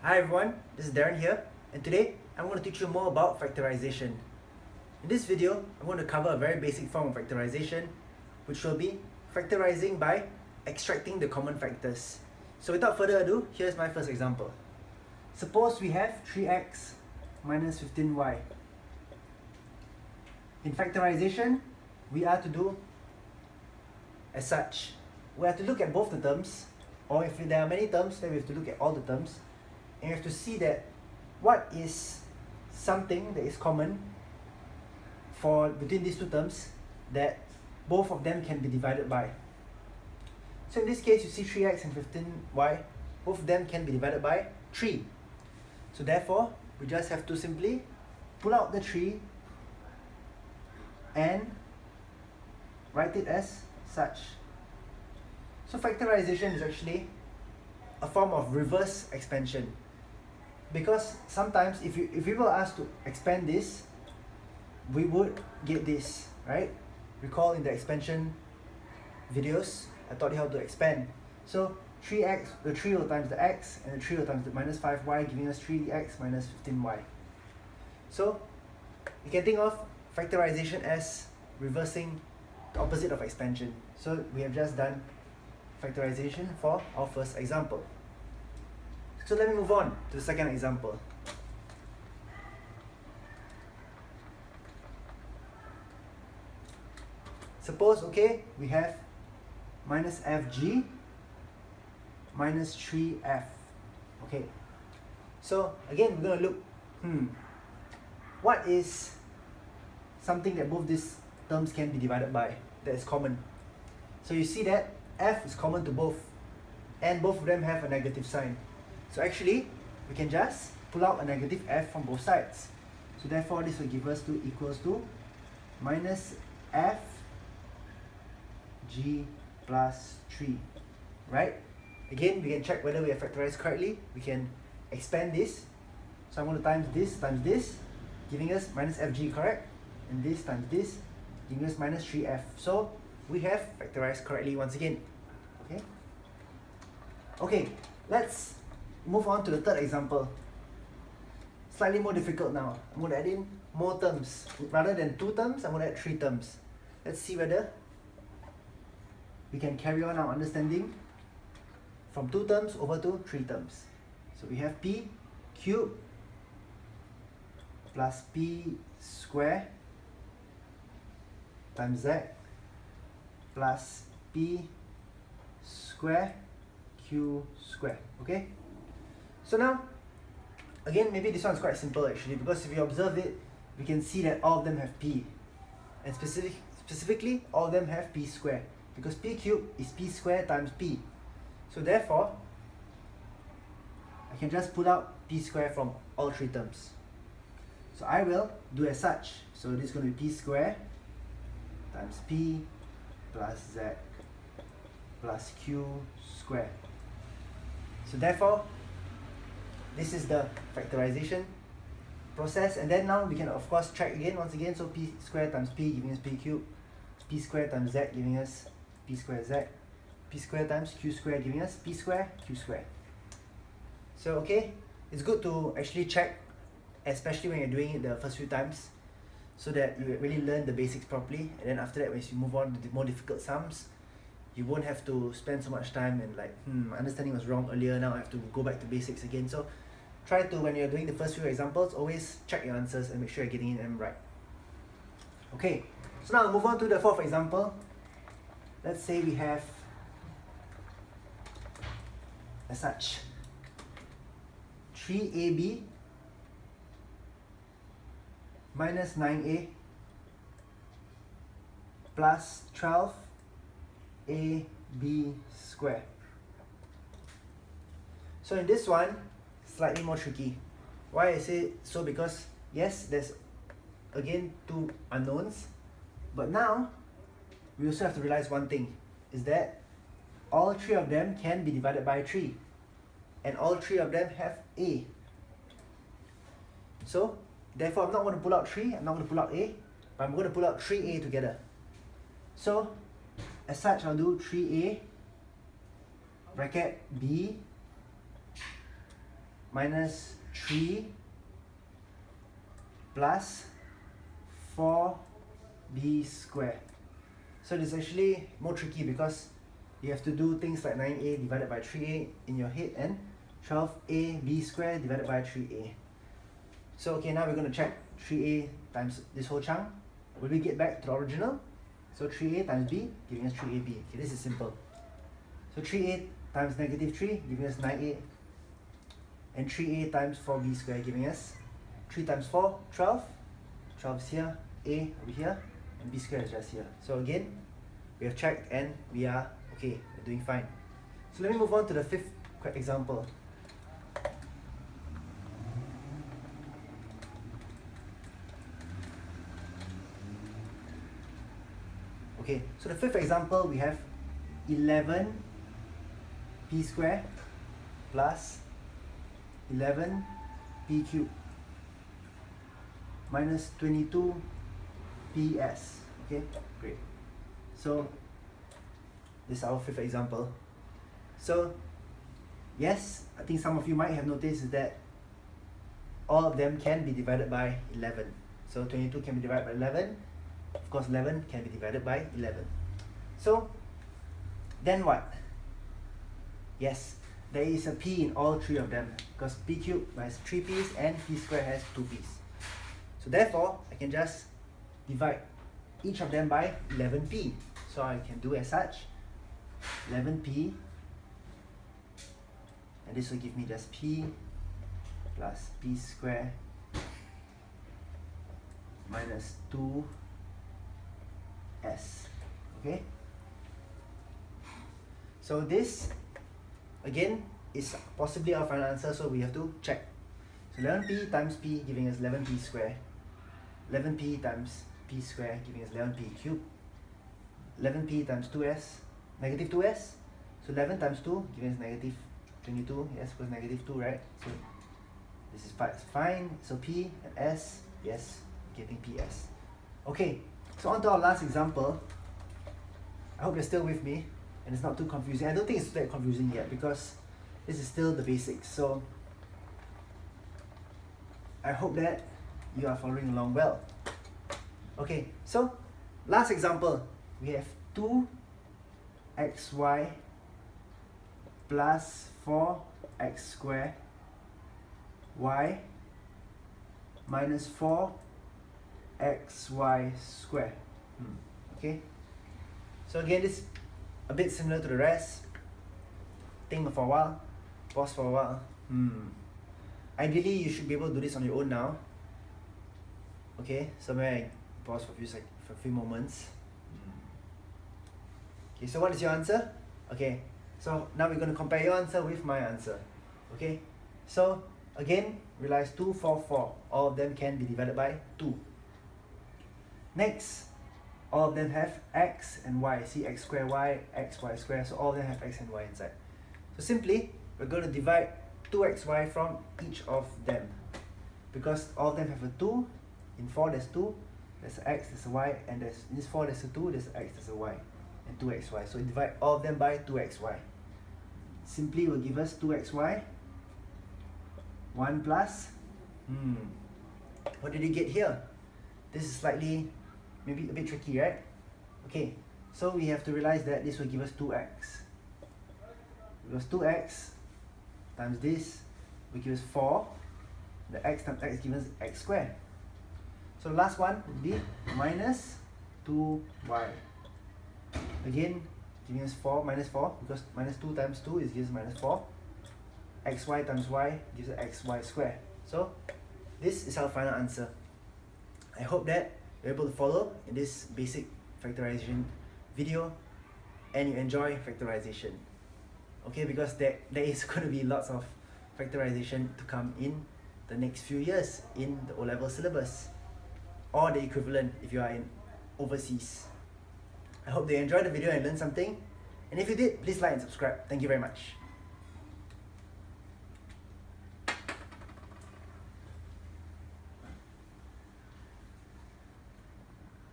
Hi everyone, this is Darren here, and today I'm going to teach you more about factorization. In this video, I'm going to cover a very basic form of factorization, which will be factorizing by extracting the common factors. So without further ado, here's my first example. Suppose we have 3x minus 15y. In factorization, we are to do as such. We have to look at both the terms, or if there are many terms, then we have to look at all the terms, and you have to see that what is something that is common for between these two terms that both of them can be divided by. So in this case, you see 3x and 15y, both of them can be divided by 3. So therefore, we just have to simply pull out the 3 and write it as such. So factorization is actually a form of reverse expansion, because sometimes if we were asked to expand this, we would get this, right? Recall in the expansion videos, I taught you how to expand. So 3x, the 3 will times the x, and the 3 will times the minus 5y, giving us 3x minus 15y. So you can think of factorization as reversing the opposite of expansion. So we have just done factorization for our first example. So let me move on to the second example. Suppose, we have minus fg minus 3f. Okay, so again, we're going to look, what is something that both these terms can be divided by that is common? So you see that f is common to both, and both of them have a negative sign. So actually, we can just pull out a negative f from both sides. So therefore, this will give us equals to minus f g plus 3, right? Again, we can check whether we have factorized correctly. We can expand this. So I'm going to times this, giving us minus fg, correct? And this times this, giving us minus 3f. So we have factorized correctly once again. Okay, let's move on to the third example. Slightly more difficult now. I'm going to add in more terms. Rather than 2 terms, I'm going to add 3 terms. Let's see whether we can carry on our understanding from 2 terms over to 3 terms. So we have p cubed plus p square times z plus p square q square. Okay, so now again, maybe this one is quite simple actually, because if you observe it, we can see that all of them have p, and specifically all of them have p square, because p cubed is p square times p. So therefore, I can just pull out p square from all 3 terms. So I will do as such. So this is going to be p square times p plus z plus q square. So therefore, this is the factorization process, and then now we can of course check again once again. So p square times p giving us p cubed, p square times z giving us p square z, p square times q square giving us p square q square. So it's good to actually check, especially when you're doing it the first few times, so that you really learn the basics properly, and then after that, when you move on to the more difficult sums, you won't have to spend so much time and like, my understanding was wrong earlier, now I have to go back to basics again. So try to, when you're doing the first few examples, always check your answers and make sure you're getting them right. Okay, so now I'll move on to the fourth example. Let's say we have as such 3ab minus 9a plus 12ab square. So in this one, slightly more tricky. Why I say so? Because yes, there's again 2 unknowns, but now we also have to realize one thing, is that all 3 of them can be divided by 3, and all 3 of them have a. So therefore, I'm not going to pull out 3, I'm not going to pull out a, but I'm going to pull out 3a together. So as such, I'll do 3a bracket b minus 3 plus 4b squared. So this is actually more tricky because you have to do things like 9a divided by 3a in your head and 12ab squared divided by 3a. So okay, now we're going to check 3a times this whole chunk. Will we get back to the original? So 3a times b giving us 3ab. Okay, this is simple. So 3a times negative 3 giving us 9a, and 3a times 4b squared giving us 3 times 4, 12. 12 is here, a over here, and b squared is just here. So again, we have checked and we are okay, we're doing fine. So let me move on to the fifth example. Okay, so the fifth example, we have 11 p squared plus 11 p cubed minus 22 ps. Okay, great. So this is our fifth example. So yes, I think some of you might have noticed that all of them can be divided by 11. So 22 can be divided by 11. Of course, 11 can be divided by 11. So then what? Yes, there is a p in all three of them because p cubed has 3 p's and p squared has 2 p's. So therefore, I can just divide each of them by 11p. So I can do as such, 11p, and this will give me just p plus p squared minus 2s. Okay? So this, again, is possibly our final answer, so we have to check. So 11p times p giving us 11p squared. 11p times p squared giving us 11p cubed. 11p times 2s, negative 2s. So 11 times 2 giving us negative 22. Yes, because negative 2, right? So this is fine. So p and s, yes, getting ps. Okay, so on to our last example. I hope you're still with me and it's not too confusing. I don't think it's that confusing yet because this is still the basics. So I hope that you are following along well. Okay, so last example, we have 2xy plus 4x squared y minus 4xy squared. Okay, so again, this is a bit similar to the rest. Think for a while, pause for a while. Ideally, you should be able to do this on your own now. Okay, so may I pause for a few moments. Okay, so what is your answer? Okay, so now we're going to compare your answer with my answer. Okay, so again, realize 2, 4, 4. All of them can be divided by 2. Next, all of them have x and y. See, x squared y, x y squared. So all of them have x and y inside. So simply, we're going to divide 2xy from each of them. Because all of them have a 2. In 4 there's 2, there's an x, there's a y, and in this 4 there's a 2, there's an x, there's a y, and 2xy. So we divide all of them by 2xy. Simply will give us 2xy, 1 plus, what did you get here? This is slightly, maybe a bit tricky, right? Okay, so we have to realize that this will give us 2x. Because 2x times this will give us 4. The x times x gives us x squared. So the last one would be minus 2y. Again, giving us 4, minus 4, because minus 2 times 2 is gives us minus 4. Xy times y gives us xy squared. So this is our final answer. I hope that you're able to follow in this basic factorization video and you enjoy factorization. Okay, because there is going to be lots of factorization to come in the next few years in the O-level syllabus, or the equivalent if you are in overseas. I hope they enjoyed the video and learned something, and if you did, please like and subscribe. Thank you very much.